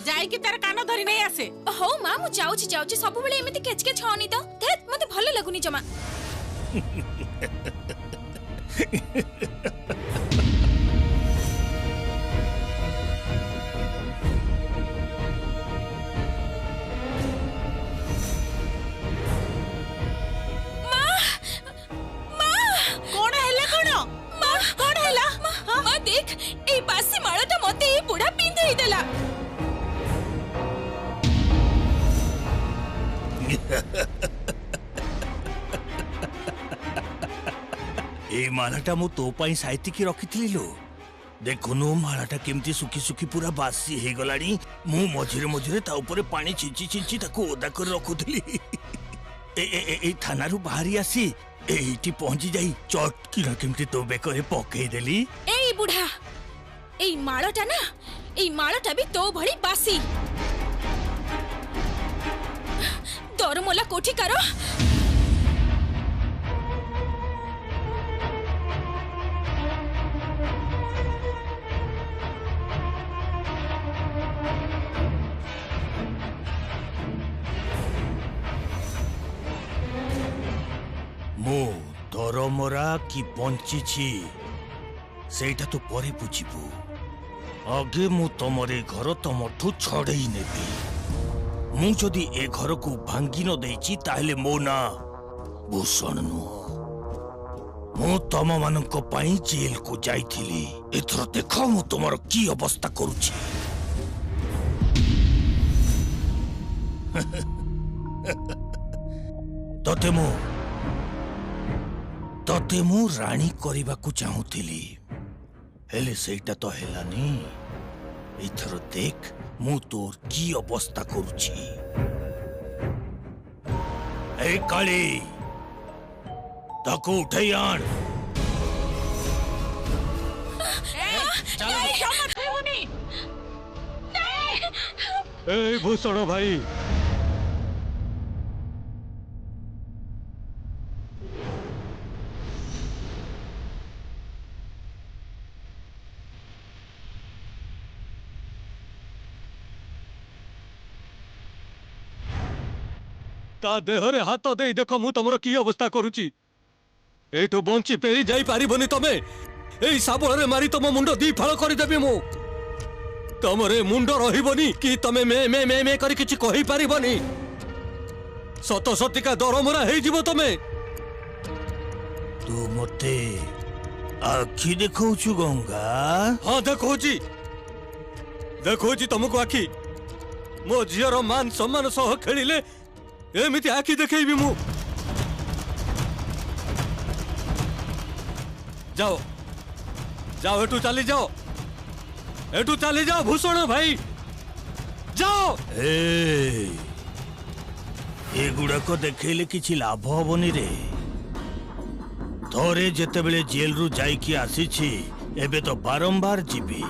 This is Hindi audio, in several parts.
जाई कि तार कान धरी नहीं आसे। हो मां मु जाउची जाउची सब बेले एमिति केचकेच होनी तो धत मते भलो लागुनी जमा। मां देख ए बासी माळटा मते ए बुढ़ा पिंधेई देला। ए मालाटा मु तो पाई साइती की रखिथिली लो। देखुनु मालाटा केमती सुखी सुखी पूरा बासी हे गलानी। मु मझिरे मझिरे ता ऊपर पानी छिंची छिंची ताको ओदा कर रखुथिली। ए थानारू बाहरी आसी एठी पहुंची जाई चटकिना केमती तो बेकरे पकई देली। ए बुढ़ा ए माळटा ना ए माळटा भी तो भड़ी बासी दरमला कोठी करो। मो दरमरा की बंची छी सेटा तो परे बुझिबू। आगे मु तमरे घर तमठू छड़ई नेबी। मु जदि ए घर को भांगी न देछि ताहले मो ना भूषण नु। मु तम मानक पई जेल को जाइथिली। एथर देखो मु तमर की अवस्था करूछि। तते मु राणी करबा को चाहूतिली हेले सेटा तो हेलानी। इथर देख मु तोर की अवस्था करूछि। ए काली ताको उठाई आन। ए भूषण भाई ता देहरे हाथ दे देख मु तमर की अवस्था करूची। एठो बंची पेरी जाई पारिबनी तमे। एई साबळे मारी तम मुंड दी फाळ करि देबी मु। तमरे मुंड रहिबनी कि तमे मे मे मे मे करि किछि कहि पारिबनी। सत सतिका दरमरा हेइ जिवो तमे। तू मते आखी देखौछु गंगा। हां देखौची देखौची तुमको आखी। मो झियर मान सम्मान सह खेलिले एमिति आखि देखैबी मु। जाओ जाओ एटू चली जाओ एटू चली जाओ भूषण भाई जाओ। ए गुड़ा को देखैले किछि लाभ होबनी रे। थोरे जेते बेले जेल रु जाई की आसी छी एबे तो बारंबार जीबी।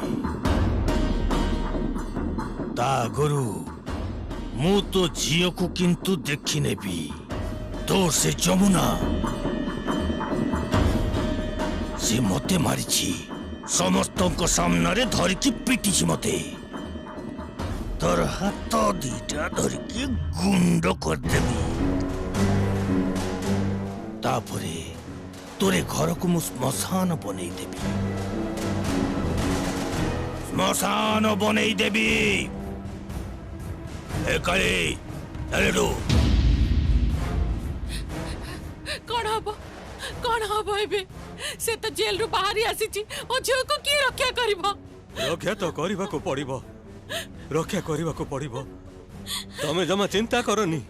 ता गुरु मु तो झियो को किंतु देखि नेबी। तो से जमुना से मते मारिछि। समस्त को सामने रे धरि की पिटी छी मते। तोर हाथ दीटा धरि की गुंड कर देबी। तापरे तोरे घर को मु श्मशान बनै देबी। श्मशान बनै देबी। ए काली हेलो कौन हबो एबे से तो जेल रु बाहरी आसी छी। ओ झियो को की रक्षा करबो। रक्षा तो करबा को पड़िबो। रक्षा करबा को पड़िबो। तमे जमा चिंता करनी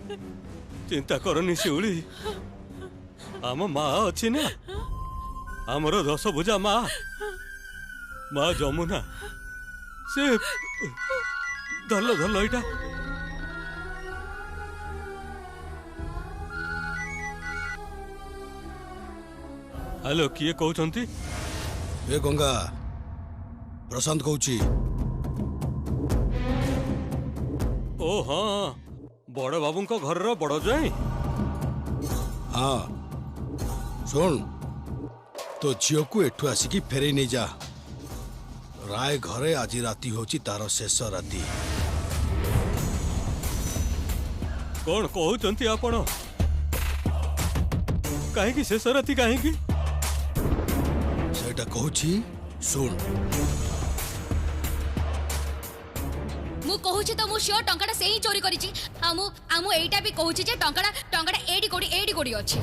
शिउली। आम माँ अच्छी ना आमर 10 भुजा माँ माँ जमुना से धल धल एटा हेलो किए कहउछंती? ए गंगा प्रशांत कहउची। ओ हाँ बड़ बाबू को घर रो बड़ जाए। हाँ सुन तो झील को एठू आसिकी फेरे नहीं जा। राय घरे आज राति होची तार शेष राति। कौन कहते आपण कहीं शेष राति कहीं सेटा कहूची सुन मु कहूची तो मु श्योर टंकाटा से ही चोरी करिची आमु एटा भी कहूची जे टंकाटा एडी कोडी अछि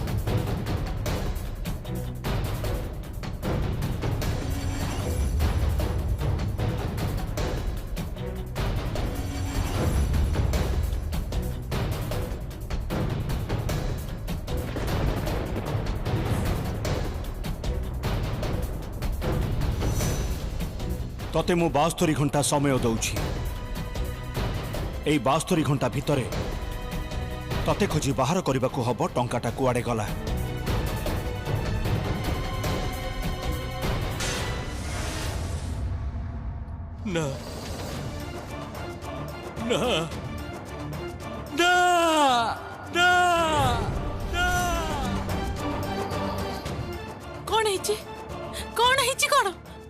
तते मु 72 घंटा समय दउछि एई 72 घंटा भितरे तते खोजी बाहर करबा को हबो टंकाटा कुआडे गला ना ना ना ना ना कौन है कौन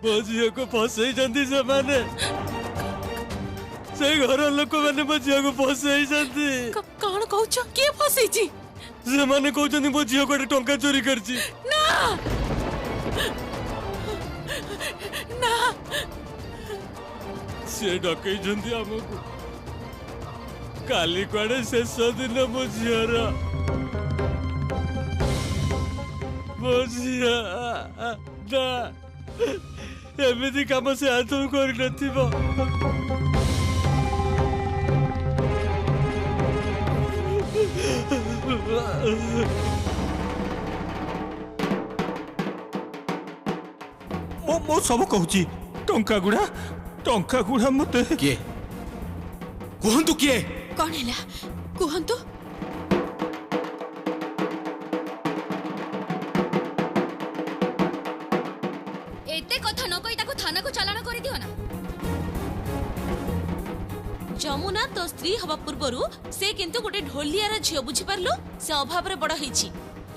मो झील को फसई जंदी से माने से घर लोक माने मो झील को फसई जंदी कौन कहछ के फसई छी से माने कहउछनी मो झील कोटे टंका चोरी करची ना ना से डकई जंदी हमको काली कुआडे शेष दिन मो झील ना एमिति काम से हाथ कर नथिबो मो सब कहूची टंका गुड़ा मते किए कहंतु किए कौन हैला कुहंतु एते कथा न कहि ताको थाना को चालान करि दियो ना जमुना तो स्त्री हवा पूर्वरु से किंतु गोटे ढोलियार झियो बुझी पारलु से अभाव रे बड़ हिची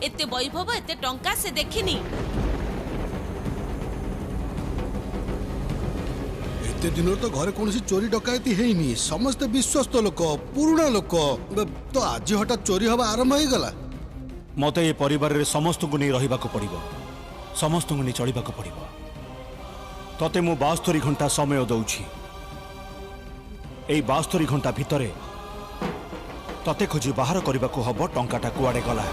एते वैभव एते टंका से देखिनी एते दिन तो घरे कौन चोरी डकायती हैनी समस्त विश्वस्त लोक पुराना लोक तो आज हठात चोरी हवा आरंभ हो गला मते ये परिवार रे समस्त को नहीं रहिबा को पड़िबो समस्त को नहीं चलिबा को पड़िबो तते मु 72 घंटा समय दउछि एई 72 घंटा भितरे तते खोजी बाहर करबा को हबो टंकाटा कुआडे गला